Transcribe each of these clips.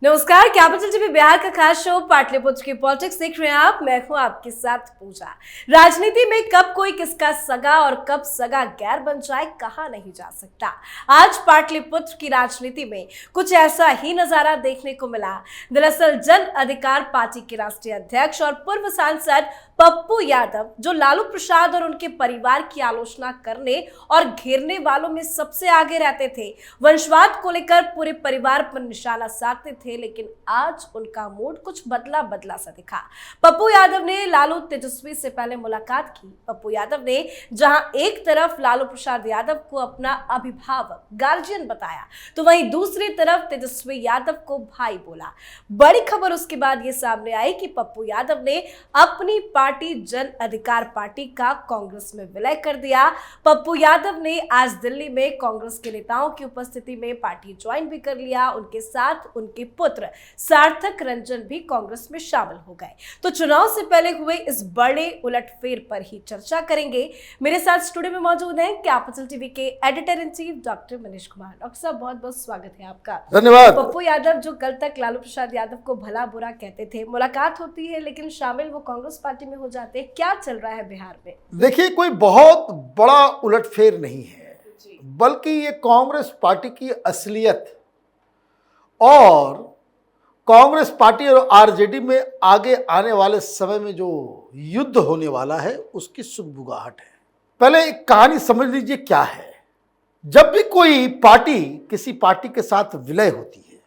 नमस्कार, capital TV Bihar का खास शो पाटलिपुत्र की पॉलिटिक्स देख रहे हैं आप। मैं हूं आपके साथ पूजा। राजनीति में कब कोई किसका सगा और कब सगा गैर बन जाए कहा नहीं जा सकता। आज पाटलिपुत्र की राजनीति में कुछ ऐसा ही नजारा देखने को मिला। दरअसल जन अधिकार पार्टी के राष्ट्रीय अध्यक्ष और पूर्व सांसद पप्पू यादव, जो लालू प्रसाद और उनके परिवार की आलोचना करने और घेरने वालों में सबसे आगे रहते थे, वंशवाद को लेकर पूरे परिवार पर निशाना साधते थे, लेकिन आज उनका मूड कुछ बदला बदला सा दिखा। पप्पू यादव ने लालू तेजस्वी से पहले मुलाकात की। पप्पू यादव ने जहां एक तरफ लालू प्रसाद यादव को अपना अभिभावक गार्जियन बताया, तो वहीं दूसरी तरफ तेजस्वी यादव को भाई बोला। बड़ी खबर उसके बाद ये सामने आई कि पप्पू यादव ने अपनी पार्टी जन अधिकार पार्टी का कांग्रेस में विलय कर दिया। पप्पू यादव ने आज दिल्ली में कांग्रेस के नेताओं की उपस्थिति में पार्टी ज्वाइन भी कर लिया। उनके साथ उनके पुत्र सार्थक रंजन भी कांग्रेस में शामिल हो गए। तो चुनाव से पहले हुए इस बड़े उलटफेर पर ही चर्चा करेंगे। मेरे साथ स्टूडियो में मौजूद हैं कैपिटल टीवी के editor in chief doctor Manish Kumar. Doctor साहब, बहुत बहुत स्वागत है आपका। धन्यवाद। पप्पू यादव जो कल तक लालू प्रसाद यादव को भला बुरा कहते थे, मुलाकात होती है लेकिन शामिल वो कांग्रेस पार्टी में हो जाते हैं। क्या चल रहा है बिहार में? देखिए, कोई बहुत बड़ा उलटफेर नहीं है, बल्कि ये कांग्रेस पार्टी की असलियत और कांग्रेस पार्टी और आरजेडी में आगे आने वाले समय में जो युद्ध होने वाला है उसकी सुगबुगाहट है। पहले एक कहानी समझ लीजिए क्या है। जब भी कोई पार्टी किसी पार्टी के साथ विलय होती है,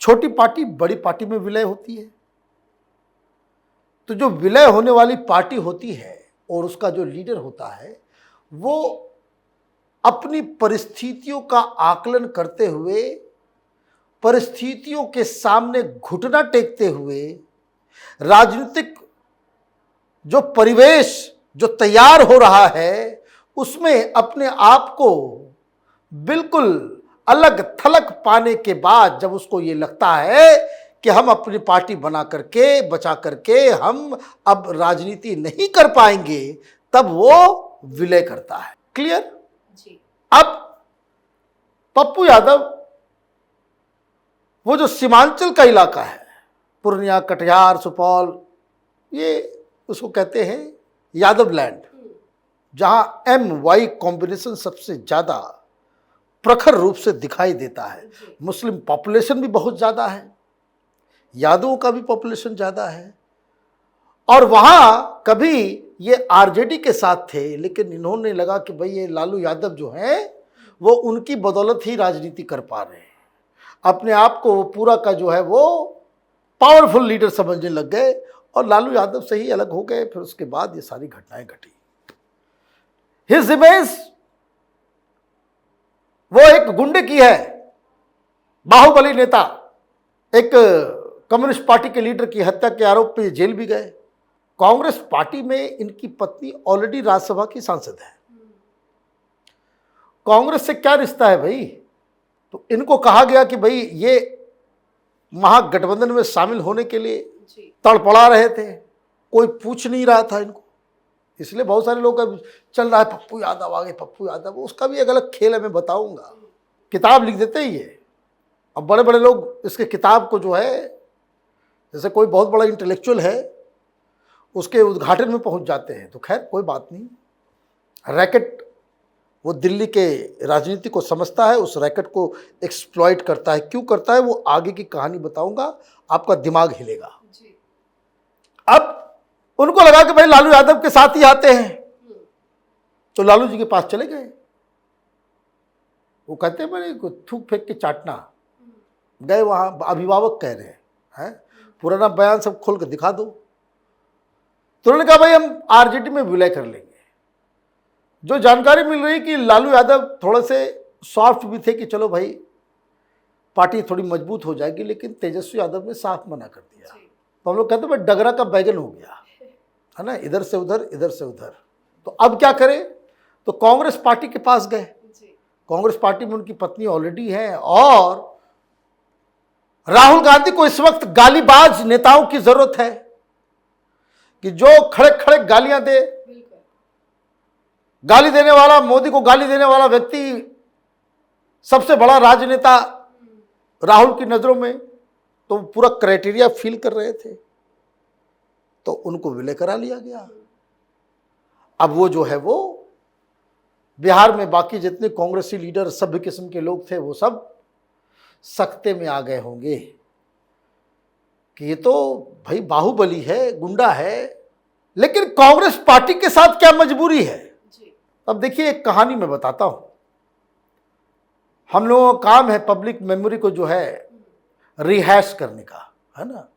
छोटी पार्टी बड़ी पार्टी में विलय होती है, तो जो विलय होने वाली पार्टी होती है और उसका जो लीडर होता है, वो अपनी परिस्थितियों का आकलन करते हुए, परिस्थितियों के सामने घुटना टेकते हुए, राजनीतिक जो परिवेश जो तैयार हो रहा है उसमें अपने आप को बिल्कुल अलग थलग पाने के बाद जब उसको ये लगता है कि हम अपनी पार्टी बना करके बचा करके हम अब राजनीति नहीं कर पाएंगे, तब वो विलय करता है। क्लियर जी। अब पप्पू यादव, वो जो सीमांचल का इलाका है, पूर्णिया, कटिहार, सुपौल, ये उसको कहते हैं यादव लैंड, जहां MY कॉम्बिनेशन सबसे ज्यादा प्रखर रूप से दिखाई देता है। मुस्लिम पॉपुलेशन भी बहुत ज्यादा है, यादवों का भी पॉपुलेशन ज़्यादा है, और वहाँ कभी ये आरजेडी के साथ थे, लेकिन इन्होंने लगा कि भाई ये लालू यादव जो हैं वो उनकी बदौलत ही राजनीति कर पा रहे हैं। अपने आप को वो पूरा का जो है वो पावरफुल लीडर समझने लग गए और लालू यादव से ही अलग हो गए। फिर उसके बाद ये सारी घटनाएं घटी। हिज इमेज वो एक गुंडे की है, बाहुबली नेता, एक कम्युनिस्ट पार्टी के लीडर की हत्या के आरोप पे जेल भी गए। कांग्रेस पार्टी में इनकी पत्नी ऑलरेडी राज्यसभा की सांसद है। कांग्रेस से क्या रिश्ता है भाई? तो इनको कहा गया कि भाई ये महागठबंधन में शामिल होने के लिए तड़पड़ा रहे थे, कोई पूछ नहीं रहा था इनको, इसलिए बहुत सारे लोग अब चल रहा है पप्पू यादव आगे, पप्पू यादव। उसका भी एक अलग खेल है, मैं बताऊंगा। किताब लिख देते ही ये, अब बड़े बड़े लोग इसके किताब को जो है, जैसे कोई बहुत बड़ा इंटेलेक्चुअल है उसके उद्घाटन में पहुंच जाते हैं, तो खैर कोई बात नहीं। रैकेट वो दिल्ली के राजनीति को समझता है, उस रैकेट को एक्सप्लॉइट करता है। क्यों करता है वो आगे की कहानी बताऊंगा, आपका दिमाग हिलेगा। अब उनको लगा कि भाई लालू यादव के साथ ही आते हैं, तो लालू जी के पास चले गए। वो कहते हैं मैंने थूक फेंक के चाटना, गए वहाँ, अभिभावक कह रहे हैं पुराना बयान सब खोल कर दिखा दो। तो उन्होंने कहा भाई हम आरजेडी में विलय कर लेंगे। जो जानकारी मिल रही कि लालू यादव थोड़े से सॉफ्ट भी थे कि चलो भाई पार्टी थोड़ी मजबूत हो जाएगी, लेकिन तेजस्वी यादव ने साफ मना कर दिया। तो हम लोग कहते भाई डगरा का बैगन हो गया है ना, इधर से उधर इधर से उधर। तो अब क्या करें? तो कांग्रेस पार्टी के पास गए। कांग्रेस पार्टी में उनकी पत्नी ऑलरेडी है, और राहुल गांधी को इस वक्त गालीबाज नेताओं की जरूरत है कि जो खड़े खड़े गालियां दे। गाली देने वाला, मोदी को गाली देने वाला व्यक्ति सबसे बड़ा राजनेता राहुल की नज़रों में तो पूरा क्राइटेरिया फिल कर रहे थे, तो उनको विलय करा लिया गया। अब वो जो है वो बिहार में बाकी जितने कांग्रेसी लीडर सभ्य किस्म के लोग थे वो सब सख्ते में आ गए होंगे कि ये तो भाई बाहुबली है, गुंडा है। लेकिन कांग्रेस पार्टी के साथ क्या मजबूरी है? अब देखिए, एक कहानी मैं बताता हूं। हम लोगों का काम है पब्लिक मेमोरी को जो है रिहैश करने का, है ना।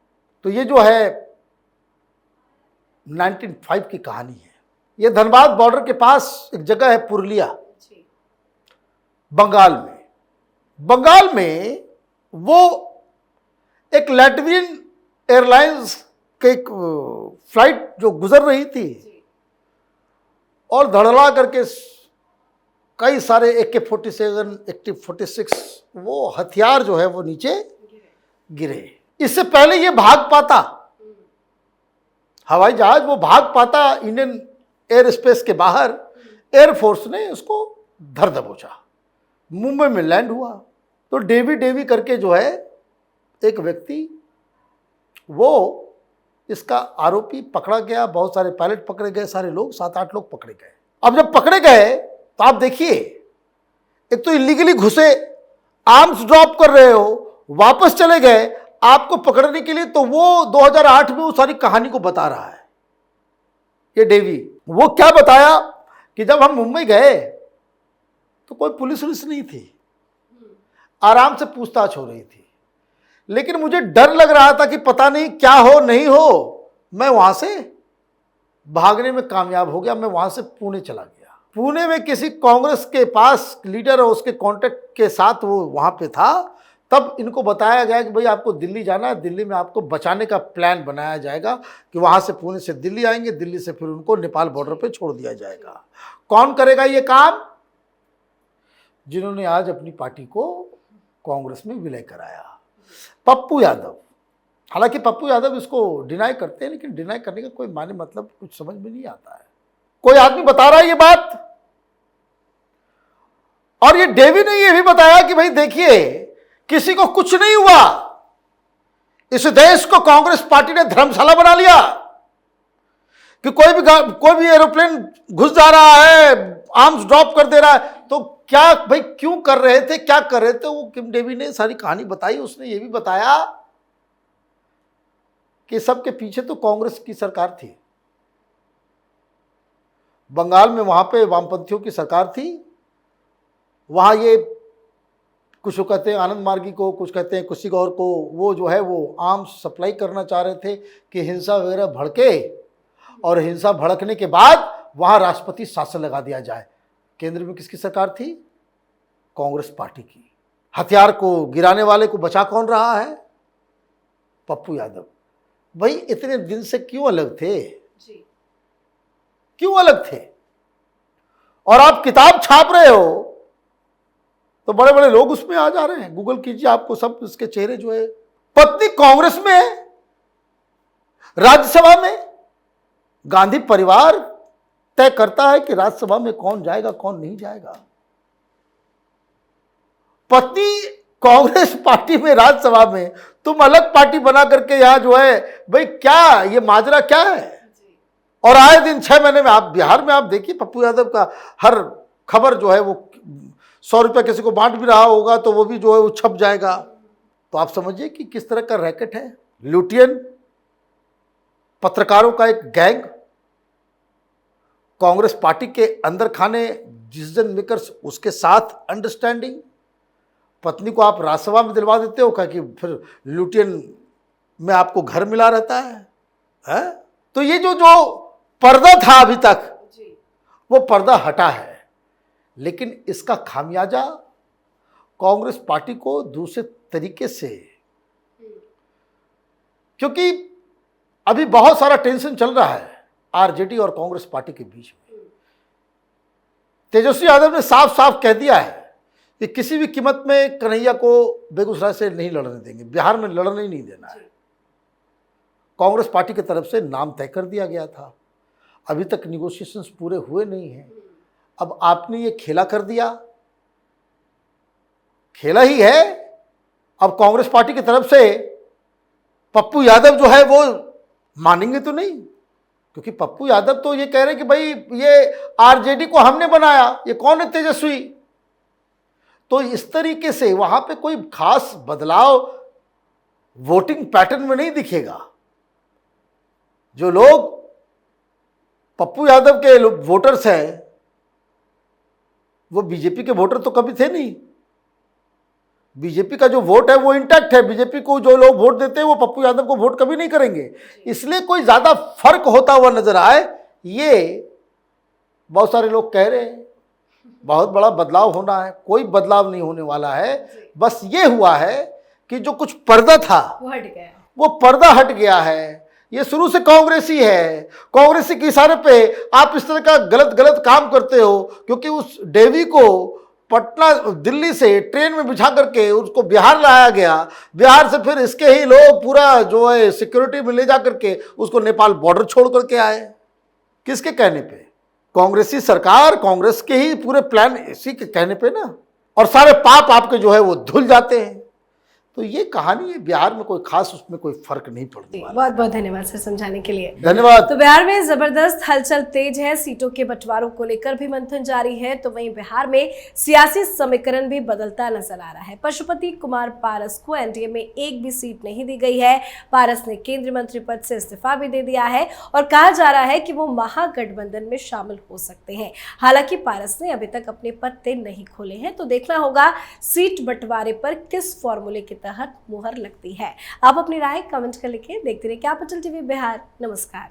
तो ये जो है 1905 की कहानी है। ये धनबाद बॉर्डर के पास एक जगह है पुरुलिया, बंगाल में। बंगाल में वो एक लैटवियन एयरलाइंस के एक फ्लाइट जो गुजर रही थी और धड़ल्ला करके कई सारे AK-47, AK-46 वो हथियार जो है वो नीचे गिरे। इससे पहले ये भाग पाता, हवाई जहाज वो भाग पाता इंडियन एयर स्पेस के बाहर, एयरफोर्स ने उसको धर दबोचा। मुंबई में लैंड हुआ तो डेवी करके जो है एक व्यक्ति, वो इसका आरोपी पकड़ा गया। बहुत सारे पायलट पकड़े गए, सारे लोग 7-8 लोग पकड़े गए। अब जब पकड़े गए तो आप देखिए, एक तो इलीगली घुसे, आर्म्स ड्रॉप कर रहे हो, वापस चले गए आपको पकड़ने के लिए। तो वो 2008 में वो सारी कहानी को बता रहा है ये डेवी। वो क्या बताया कि जब हम मुंबई गए तो कोई पुलिस नहीं थी, आराम से पूछताछ हो रही थी, लेकिन मुझे डर लग रहा था कि पता नहीं क्या हो नहीं हो। मैं वहां से भागने में कामयाब हो गया। मैं वहां से पुणे चला गया। पुणे में किसी कांग्रेस के पास लीडर और उसके कांटेक्ट के साथ वो वहां पे था। तब इनको बताया गया कि भाई आपको दिल्ली जाना है, दिल्ली में आपको बचाने का प्लान बनाया जाएगा कि वहां से पुणे से दिल्ली आएंगे, दिल्ली से फिर उनको नेपाल बॉर्डर पे छोड़ दिया जाएगा। कौन करेगा ये काम? जिन्होंने आज अपनी पार्टी को कांग्रेस में विलय कराया, पप्पू यादव। हालांकि पप्पू यादव इसको डिनाई करते हैं, लेकिन डिनाई करने का कोई माने मतलब कुछ समझ में नहीं आता है। कोई आदमी बता रहा है ये बात, और ये डेवी ने ये भी बताया कि भाई देखिए, किसी को कुछ नहीं हुआ। इस देश को कांग्रेस पार्टी ने धर्मशाला बना लिया कि कोई भी एरोप्लेन घुस जा रहा है, आर्म्स ड्रॉप कर दे रहा है। तो क्या भाई क्यों कर रहे थे, क्या कर रहे थे? वो किम डेवी ने सारी कहानी बताई। उसने ये भी बताया कि सबके पीछे तो कांग्रेस की सरकार थी। बंगाल में वहां पे वामपंथियों की सरकार थी। वहां ये कुछ कहते हैं आनंद मार्गी को, कुछ कहते हैं किसी और को, वो जो है वो आर्म्स सप्लाई करना चाह रहे थे कि हिंसा वगैरह भड़के, और हिंसा भड़कने के बाद वहां राष्ट्रपति शासन लगा दिया जाए। केंद्र में किसकी सरकार थी? कांग्रेस पार्टी की। हथियार को गिराने वाले को बचा कौन रहा है? पप्पू यादव। भाई इतने दिन से क्यों अलग थे जी? क्यों अलग थे? और आप किताब छाप रहे हो तो बड़े बड़े लोग उसमें आ जा रहे हैं। गूगल कीजिए, आपको सब इसके चेहरे जो है। पत्नी कांग्रेस में है, राज्यसभा में गांधी परिवार तय करता है कि राज्यसभा में कौन जाएगा कौन नहीं जाएगा। पत्नी कांग्रेस पार्टी में राज्यसभा में, तुम अलग पार्टी बना करके यहां जो है, भाई क्या ये माजरा क्या है? और आए दिन 6 महीने में आप बिहार में आप देखिए, पप्पू यादव का हर खबर जो है वो 100 रुपया किसी को बांट भी रहा होगा तो वो भी जो है वो छप जाएगा। तो आप समझिए कि किस तरह का रैकेट है। लुटियन पत्रकारों का एक गैंग, कांग्रेस पार्टी के अंदर खाने डिसीजन मेकर्स उसके साथ अंडरस्टैंडिंग। पत्नी को आप राज्यसभा में दिलवा देते हो क्या कि फिर लुटियन में आपको घर मिला रहता है? तो ये जो पर्दा था अभी तक वो पर्दा हटा है। लेकिन इसका खामियाजा कांग्रेस पार्टी को दूसरे तरीके से, क्योंकि अभी बहुत सारा टेंशन चल रहा है आरजेडी और कांग्रेस पार्टी के बीच में। तेजस्वी यादव ने साफ साफ कह दिया है कि किसी भी कीमत में कन्हैया को बेगूसराय से नहीं लड़ने देंगे, बिहार में लड़ने ही नहीं देना है। कांग्रेस पार्टी की तरफ से नाम तय कर दिया गया था, अभी तक निगोशिएशंस पूरे हुए नहीं हैं। अब आपने ये खेला कर दिया, खेला ही है। अब कांग्रेस पार्टी की तरफ से पप्पू यादव जो है वो मानेंगे तो नहीं, क्योंकि पप्पू यादव तो ये कह रहे हैं कि भाई ये आरजेडी को हमने बनाया, ये कौन है तेजस्वी। तो इस तरीके से वहां पे कोई खास बदलाव वोटिंग पैटर्न में नहीं दिखेगा। जो लोग पप्पू यादव के वोटर्स हैं वो बीजेपी के वोटर तो कभी थे नहीं। बीजेपी का जो वोट है वो इंटैक्ट है। बीजेपी को जो लोग वोट देते हैं वो पप्पू यादव को वोट कभी नहीं करेंगे। इसलिए कोई ज्यादा फर्क होता हुआ नजर आए, ये बहुत सारे लोग कह रहे हैं बहुत बड़ा बदलाव होना है। कोई बदलाव नहीं होने वाला है। बस ये हुआ है कि जो कुछ पर्दा था वो हट गया, वो पर्दा हट गया है। ये शुरू से कांग्रेसी है। कांग्रेसी के इशारे पे आप इस तरह का गलत काम करते हो, क्योंकि उस डेवी को पटना दिल्ली से ट्रेन में बिठा करके उसको बिहार लाया गया। बिहार से फिर इसके ही लोग पूरा जो है सिक्योरिटी में ले जा करके उसको नेपाल बॉर्डर छोड़ करके आए। किसके कहने पे? कांग्रेसी सरकार, कांग्रेस के ही पूरे प्लान इसी के कहने पे ना। और सारे पाप आपके जो है वो धुल जाते हैं। तो ये कहानी है, बिहार में कोई खास उसमें कोई फर्क नहीं पड़ने वाला। बहुत बहुत धन्यवाद सर समझाने के लिए। धन्यवाद। तो बिहार में जबरदस्त हलचल तेज है। सीटों के बंटवारों को लेकर भी मंथन जारी है। तो वहीं बिहार में सियासी समीकरण भी बदलता नजर आ रहा है। पशुपति कुमार पारस को एनडीए में एक भी सीट नहीं दी गई है। पारस ने केंद्रीय मंत्री पद से इस्तीफा भी दे दिया है और कहा जा रहा है कि वो महागठबंधन में शामिल हो सकते हैं। हालांकि पारस ने अभी तक अपने पत्ते नहीं खोले हैं। तो देखना होगा सीट बंटवारे पर किस फॉर्मूले के तहत मुहर लगती है। आप अपनी राय कमेंट कर लिखिए। देखते रहिए कैपिटल टीवी बिहार। नमस्कार।